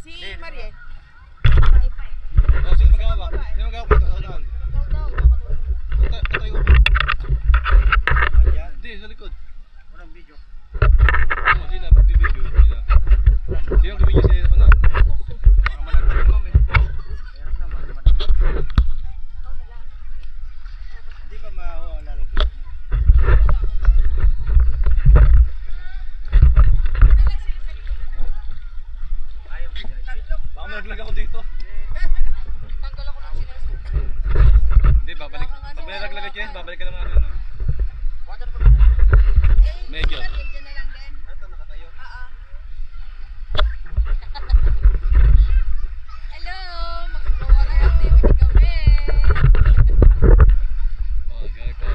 Si Mariel. Oh, sino magawa? Sino magawa ko ito sa unahan? Tatayo ko. Hindi, sa likod. Walang video. Oo, sila magbibideo. Sila. Sino ang bibideo sa unahan? Baka malagyan ko, eh. Hirap na, malagyan. Hindi ba lalagyan? Baka malaglag ako dito. Tanggal ako ng chinelas ko. Hindi, babalik. Pag may nalaglag ka dyan, babalik ka naman ano. Water pa Medyo. Diyan na lang din. ito, nakatayo. Oo. Hello! Mag-water activity kami. Oh, kaya ko.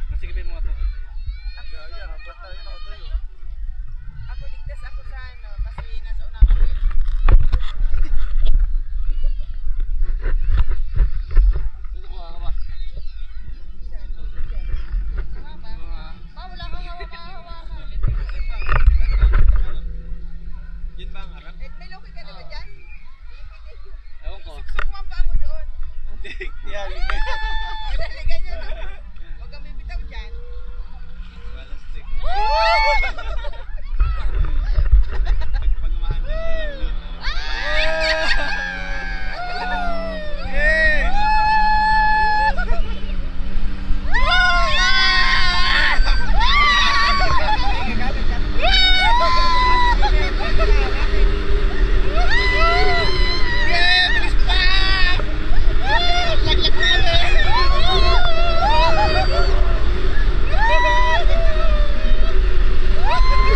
Masigipin mo nga to. Ako ligtas ako sa ano, kasi nasa una kami. Dito ko hawa. Wala kang hawa-hawakan. Yan ba ang harap? Eh, may loki ka na ba dyan? Ewan ko. Suksok mo ang paa mo doon. Hindi, yan. Daligan nyo na. Huwag kang bibitaw dyan. Balastik. Pag umahan na. Woo!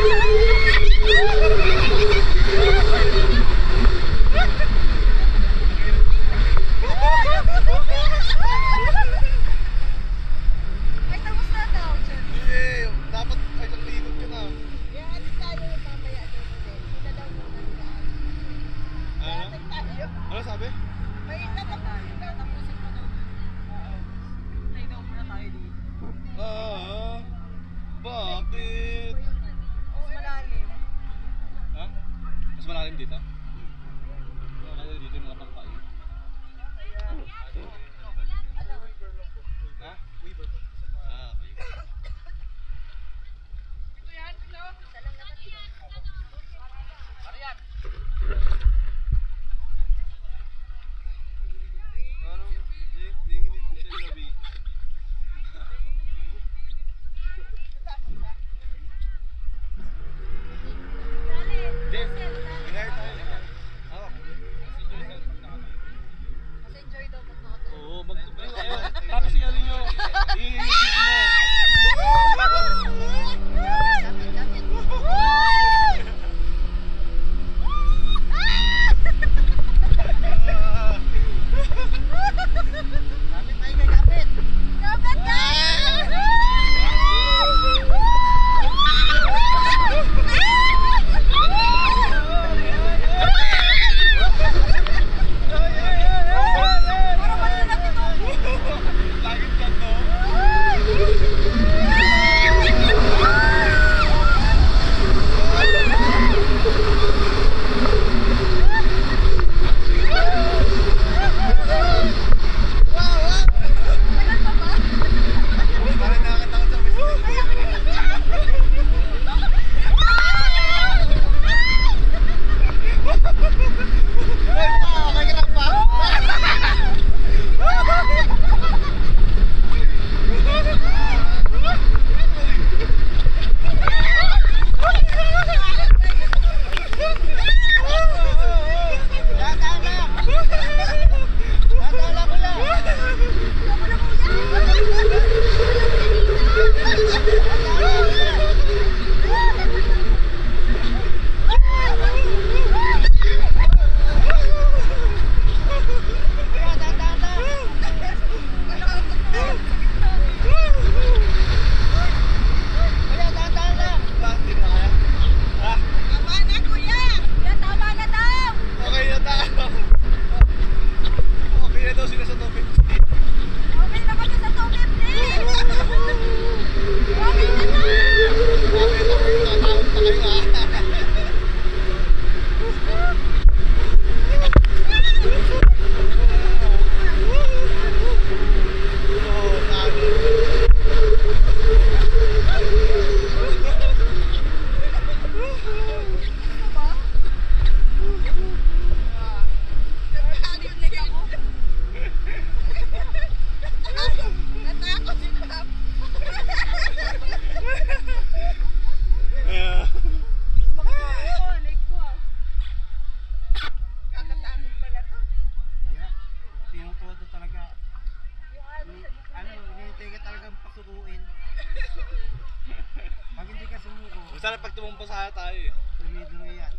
pag tumumpa sa tayo eh. Dumi-dumi yan.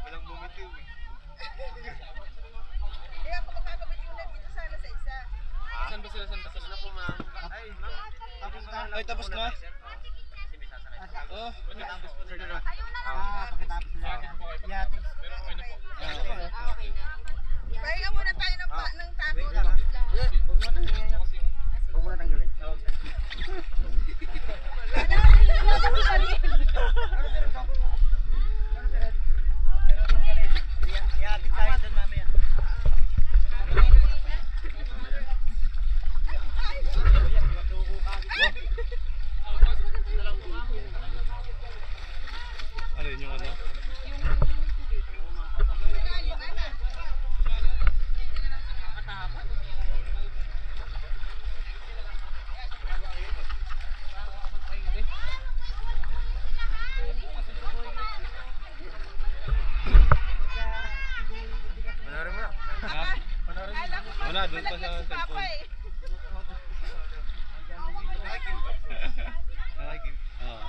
Walang bumitiw eh. Kaya ako makakabit mo na dito sana sa isa. Saan ba sila? Sila po ma'am. Ay, ma'am. Tapos na. Ay, tapos na? Kasi may sasakay. Oh, Pagkatapos po nila. Pagkatapos na. Yati. pero okay na po. Okay na. Pahinga muna tayo ng taco. Wait lang. Huwag mo tanggalin. Huwag mo na tanggalin. Yati tayo doon mamaya. Ano yun yung ano? Panarin mo na. Ha? Kala ko Wala, doon pa sa malaglag si Papa cellphone. eh. Nakakim. Oo.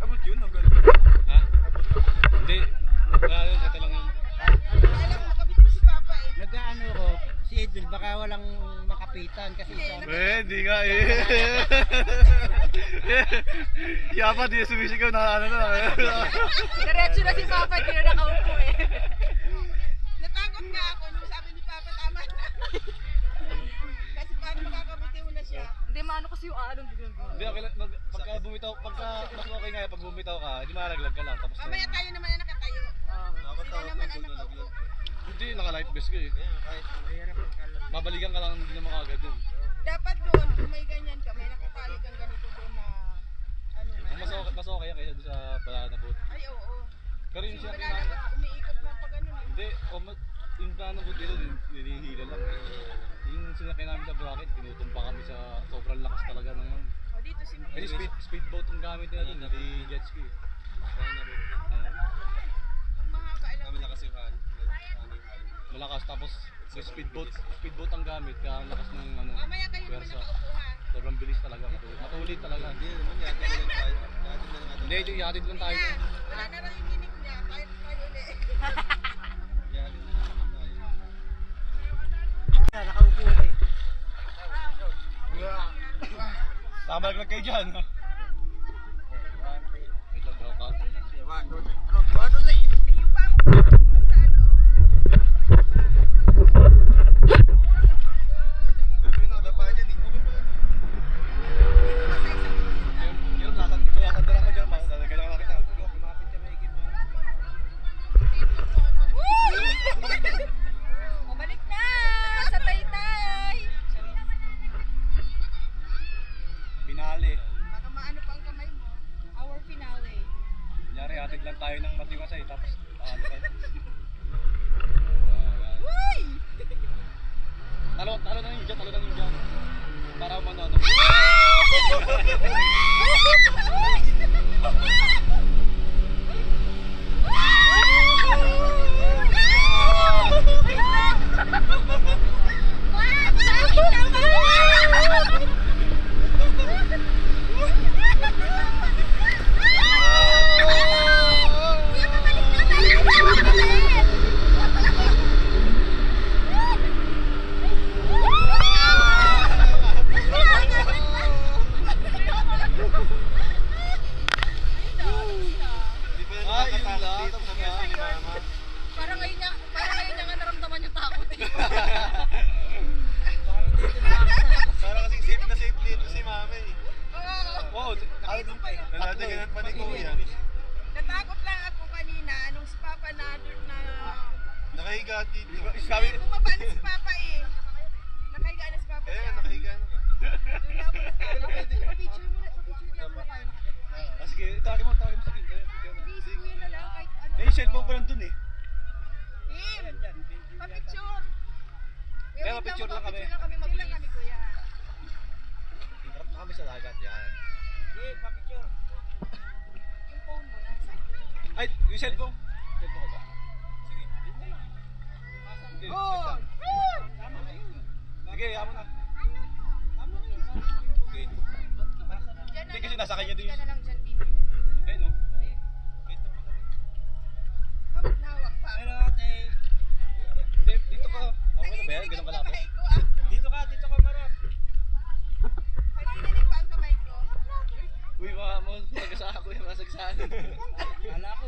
Abot yun, ang Ha? Hindi. Ito lang yun. Kala ko makabit mo si Papa eh. Nag-ano ko, si Edel, baka walang makapitan kasi isa. Hindi nga eh. Kaya pa, di sumisigaw na ano na. Diretso na si Papa, hindi na nakaupo eh. Natakot nga ako nung sabi ni Papa tama na. Kasi paano makakabitin mo na siya? Hindi maano kasi yung anong ginagawa. Hindi, okay lang. Pagka bumitaw, mas okay nga pag bumitaw ka, hindi malaglag ka lang. Tapos na. Mamaya tayo naman na nakatayo. Sila naman ang nakaupo. Hindi, naka-life vest ka eh. Babalikan ka lang, hindi naman kagad yun. Dapat doon, kung may ganyan ka, may nakatali kang ganito doon na ano na. Mas okay yan kaysa doon sa banana boat. Ay oo. Pero yung siya Wala dapat umiikot lang pag ano eh. hindi, yung banana boat dito, nilihila lang. Yung sinakay namin sa bracket, tinutumpa kami sa sobrang lakas talaga ng ano. O dito simple. Kasi speedboat yung gamit nila doon, hindi jet ski. Kung mahaba lang. Malakas yung hal. Malakas, tapos may speedboat ang gamit, kaya ang lakas ng ano, Mamaya kayo naman pwersa. nakaupo ha. Sobrang bilis talaga, matulit talaga. Hindi naman yata na lang tayo. Yata na lang Hindi, yung ihatid lang tayo. Yan, wala na raw yung ginig niya. Tayo ulit. Nakaupo ulit. Tamalaglag kayo dyan. Wait lang, bro, ka. Eh, yung pa mo sa ano. Pero nakadapa dyan eh. Dito pa sa isang Yung lasan doon ako dyan, kailangan nakita. Kumapit ka may ikip mo. Mabalik na sa Taytay. Binali. Baka maano pa ang kamay mo. Our finale. Kunyari, hatid lang tayo ng matiwasay, tapos ano ka. Uy! Talo na yung dyan. Para umano ano. Hindi pa Ah, yun nakakatakot lang, dito tapos sa na. pwesto ni Mama. Parang ngayon niya nga naramdaman yung takot eh. Para kasing safe na safe dito si Mama eh. Wow, Dito pa yun. Nanadaganan pa ni Kuya. Natakot lang ako kanina nung si Papa na Nakahiga dito. sabi, bumaba na si Papa eh. Nakahiga na si Papa Kaya siya. nga nakahiga na nga. Doon na ako natakot. Pa-picture mo na tayo. ah, sige, tawagin mo sa akin. Busy ko yun na lang kahit ano. Eh, yung cellphone ko lang dun eh. Tim! Pa-picture! Kaya pa-picture lang kami. Picture lang kami kuya. Interrupt na kami sa dagat, yan. Yung phone mo nasa. Ay, yung cellphone. Cellphone ko ba? Sige. Sige, Oh! basta. Sige, yaman na. Hindi kasi nasa kanya din. Ka na lang dyan, Tito. Ayun, no? Hawak na hawak pa. Pero ate, Hindi, dito ka. Okay na ba yan? Ganun kalapit. Kamay ko, ah. dito ka marap. Nanginginig pa ang kamay ko. Uy, mga mo, magasako yung masagsaan. Kala ko,